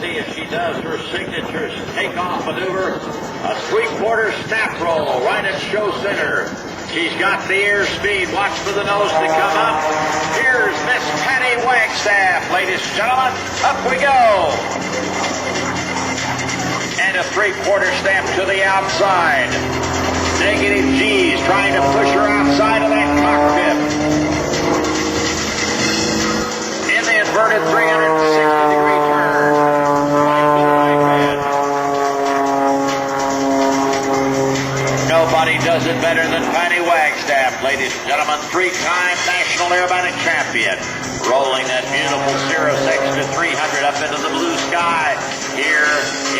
see if she does her signature takeoff maneuver. A 3/4 snap roll right at show center. She's got the airspeed. Watch for the nose to come up. Here's Miss Patty Wagstaff. Ladies and gentlemen, up we go. And a 3/4 step to the outside. Negative G's trying to push her outside of that cockpit. In the inverted 360-degree turn. Right to the right head. Nobody does it better than Patty Wagstaff, ladies and gentlemen. 3-time national aerobatic champion. Rolling that beautiful Cirrus Extra 300 up into the blue sky here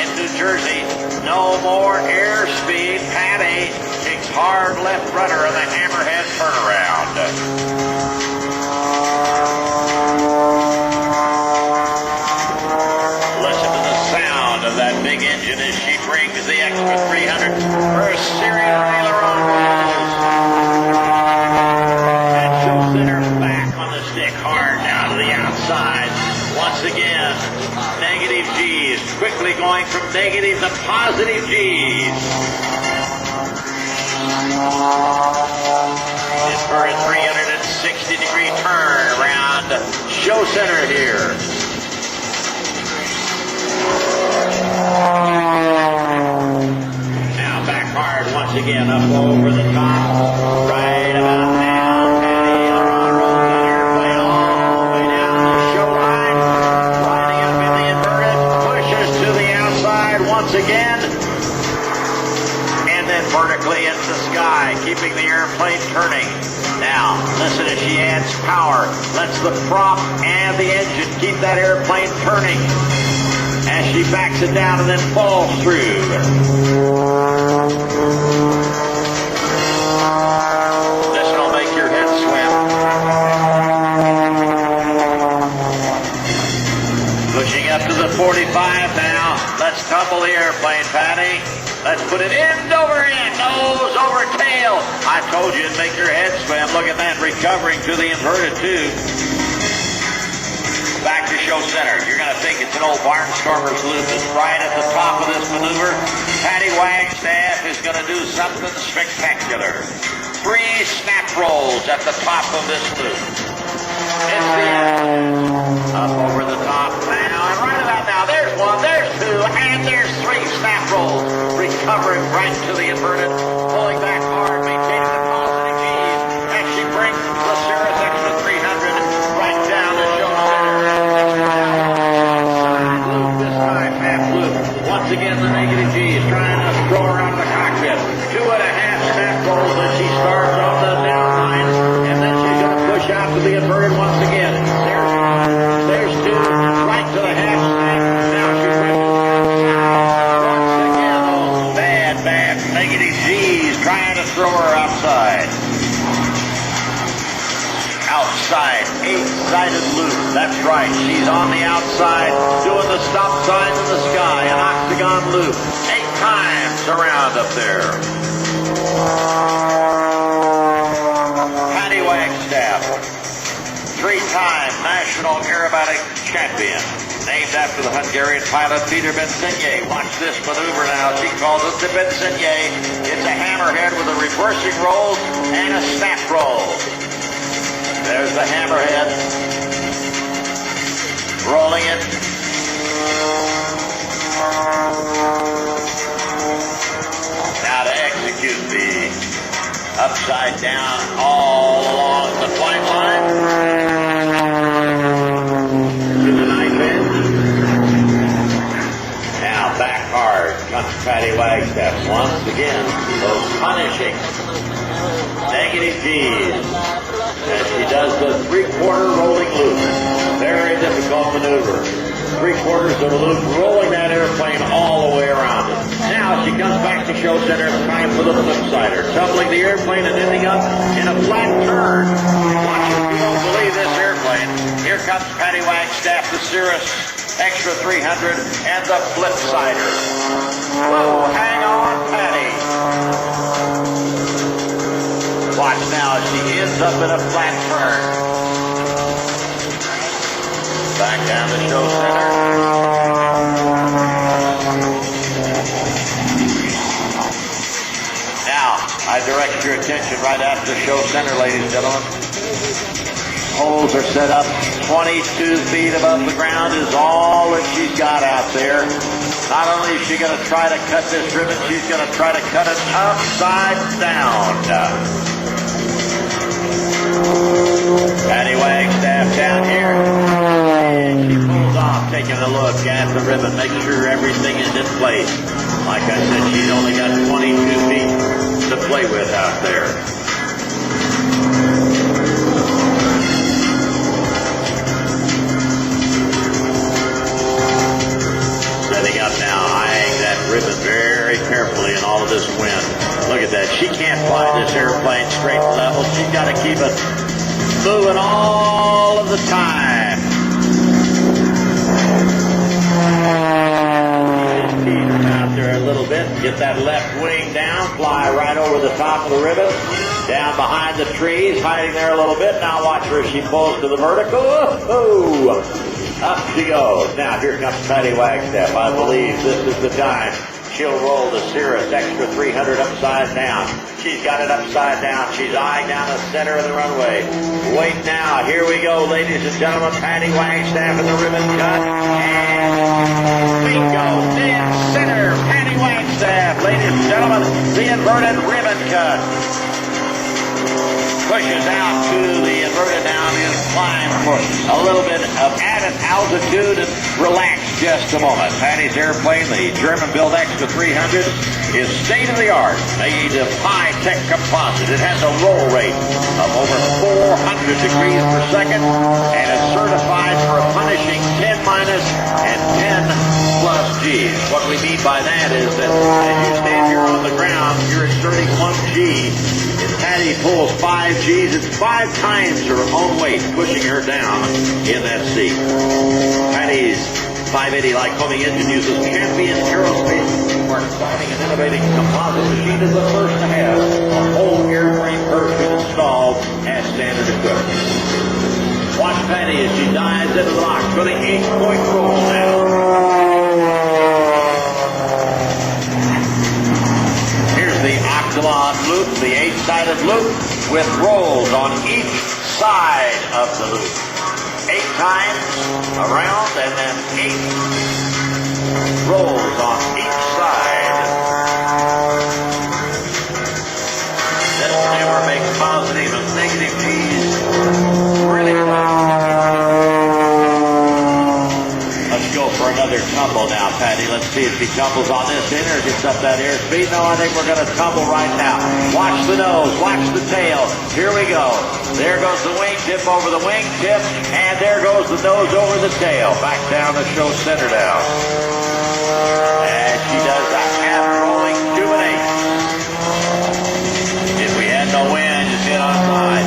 in New Jersey. No more airspeed. Patty takes hard left rudder on the hammerhead turnaround. Listen to the sound of that big engine as she brings the Extra 300 for a series of aileron rolls. And show center back on the stick hard now to the outside. Once again, negative G's, quickly going from negative to positive G's. Inverted 360-degree turn around show center here. Now back hard once again, up over the top, right about now. Patty on rolls that airplane all the way down the show line, lining up in the inverted, pushes to the outside once again, and then vertically into the sky, keeping the airplane turning. Now, listen as she adds power, lets the prop and the engine keep that airplane turning as she backs it down and then falls through. This will make your head swim. Pushing up to the 45 now. Let's tumble the airplane, Patty. Let's put it end over end, nose over tail. I told you it'd make your head swim. Look at that, recovering to the inverted tube. Back to show center. You're going to think it's an old barnstormer's loop. It's right at the top of this maneuver. Patty Wagstaff is going to do something spectacular. 3 snap rolls at the top of this loop. It's the end. Up over the top now, and right about now, there's 1, there's 2, and there's 3 snap rolls. Recovering right to the inverted, pulling back hard, maintaining the positive G's, and she brings the Cirrus Extra 300 right down to show center. Loop this time, half loop. Once again, the negative G's trying to throw her out of the cockpit. 2.5 snap rolls as she starts on the down line, and then she's going to push out to the inverted once again. There's 2, right to the half snap. Now she pushes once again. Those bad negative G's trying to throw her outside. Outside, 8-sided loop. That's right. She's on the outside doing the stop signs in the sky. An octagon loop. 8 times around up there. Patty Wagstaff, 3-time national aerobatic champion. Named after the Hungarian pilot Peter Bensigny. Watch this maneuver now. She calls it the Bensigny. It's a hammerhead with a reversing roll and a snap roll. There's the hammerhead. Rolling it. Now to execute the upside down all along the flight line. To the knife edge. Now back hard comes Patty Wagstaff. Once again, those punishing negative G's. As she does the 3/4 rolling loop. Very difficult maneuver. 3/4 of a loop, rolling that airplane all the way around it. Now she comes back to show center, time for the flip-sider. Tumbling the airplane and ending up in a flat turn. Watch if you don't believe this airplane. Here comes Patty Wagstaff, the Cirrus Extra 300, and the flip-sider. Whoa, hang on, Patty. Watch now as she ends up in a flat turn. Back down the show center. I direct your attention right after the show center, ladies and gentlemen. Holes are set up 22 feet above the ground is all that she's got out there. Not only is she going to try to cut this ribbon, she's going to try to cut it upside down. Patty Wagstaff down here. And she pulls off, taking a look at the ribbon, making sure everything is in place. Like I said, she's only got 22 feet to play with out there. Setting up now, eyeing that ribbon very carefully in all of this wind. Look at that. She can't fly this airplane straight and level. She's got to keep it moving all of the time. Out there a little bit. Get that left wing down. Fly right over the top of the ribbon. Down behind the trees. Hiding there a little bit. Now watch her as she pulls to the vertical. Oh, up she goes. Now here comes Patty Wagstaff. I believe this is the time. She'll roll the Cirrus Extra 300 upside down. She's got it upside down. She's eyeing down the center of the runway. Wait now. Here we go, ladies and gentlemen. Patty Wagstaff in the ribbon cut. And bingo. Dead center. Patty Wagstaff. Ladies and gentlemen, the inverted ribbon cut. Pushes out to the inverted down and climb for a little bit of added altitude and relax just a moment. Patty's airplane, the German-built Extra 300, is state-of-the-art, made of high-tech composite. It has a roll rate of over 400 degrees per second and is certified for a punishing 10 minus and 10 plus G's. What we mean by that is that as you stand here on the ground, you're exerting 1 G. If Patty pulls 5 G's, it's 5 times her own weight pushing her down in that seat. Patty's 580 Lycoming engine uses Champion Aerospace for exciting and innovating composite machine is the first to have a whole airframe parachute installed as standard equipment. Watch Patty as she dives into the box for the 8-point roll now. The octagon loop, the 8-sided loop with rolls on each side of the loop. 8 times around and then 8 rolls on each side. This never makes positive and negative G's. Really Let's go for another tumble now, Patty. Let's see if she tumbles on this in or gets up that airspeed. No, I think we're going to tumble right now. Watch the nose. Watch the tail. Here we go. There goes the wingtip over the wingtip. And there goes the nose over the tail. Back down the show center down. And she does a half-rolling 2 and 8. If we had no wind, just hit on side.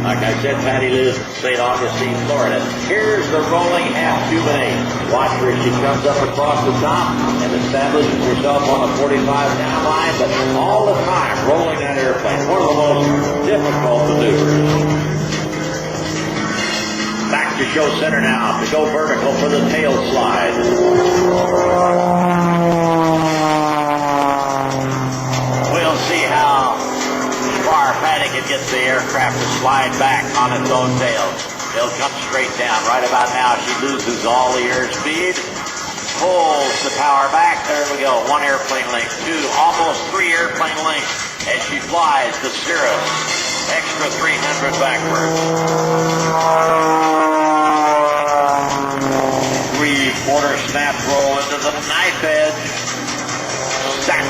Like I said, Patty lives in St. Augustine, Florida. Here's the rolling half 2 and 8. Watch her as she comes up across the top and establishes herself on the 45 down line, but all the time rolling that airplane. One of the most difficult maneuvers. Back to show center now to go vertical for the tail slide. We'll see how far Patty can get the aircraft to slide back on its own tail. It'll come straight down. Right about now, she loses all the airspeed. Pulls the power back. There we go. 1 airplane length, 2, almost 3 airplane lengths as she flies the Cirrus Extra 300 backwards. 3/4 snap roll into the knife edge. Stack.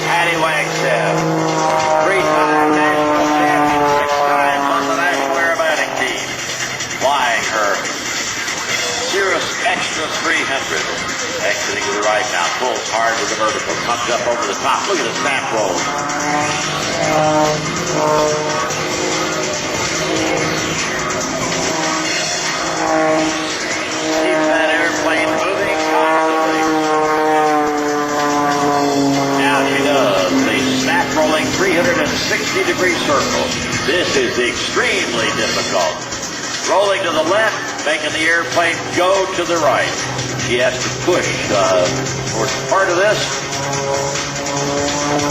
Patty Wagstaff, 3-time national champion, 6 times on the national aerobatic team, flying her Cirrus Extra 300. Exiting to the right now, pulls hard to the vertical, comes up over the top. Look at the snap roll. Keep that airplane moving constantly. Now she extremely difficult. Rolling to the left, making the airplane go to the right. She has to push towards part of this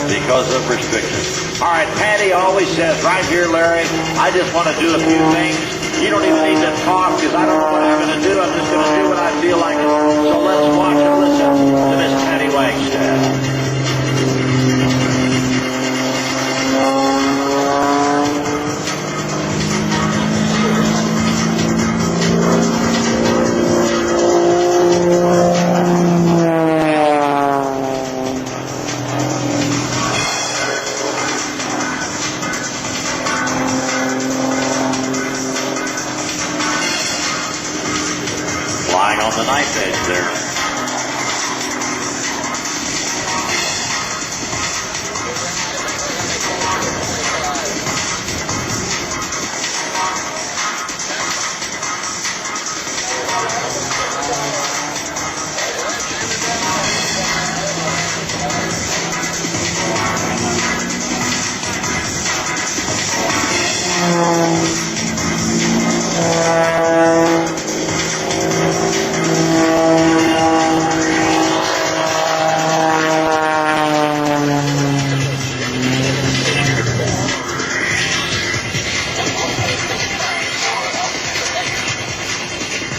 because of restrictions. All right, Patty always says, right here, Larry, I just want to do a few things. You don't even need to talk because I don't know what I'm going to do. I'm just going to do what I feel like. So let's watch and listen to Miss Patty Wagstaff. Flying on the knife edge there.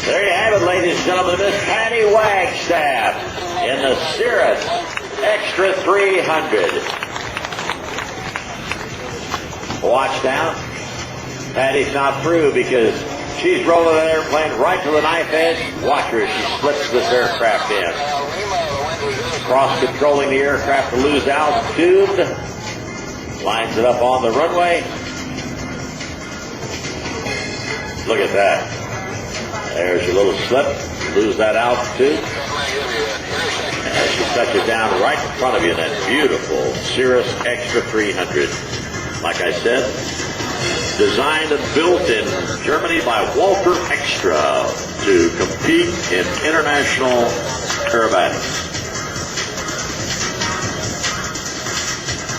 There you have it, ladies and gentlemen, Miss Patty Wagstaff in the Cirrus Extra 300. Watch down. Patty's not through because she's rolling that airplane right to the knife edge. Watch her as she slips this aircraft in. Cross-controlling the aircraft to lose altitude. Lines it up on the runway. Look at that. There's your little slip. Lose that altitude. And she touches down right in front of you in that beautiful Cirrus Extra 300. Like I said, designed and built in Germany by Walter Extra to compete in international aerobatics.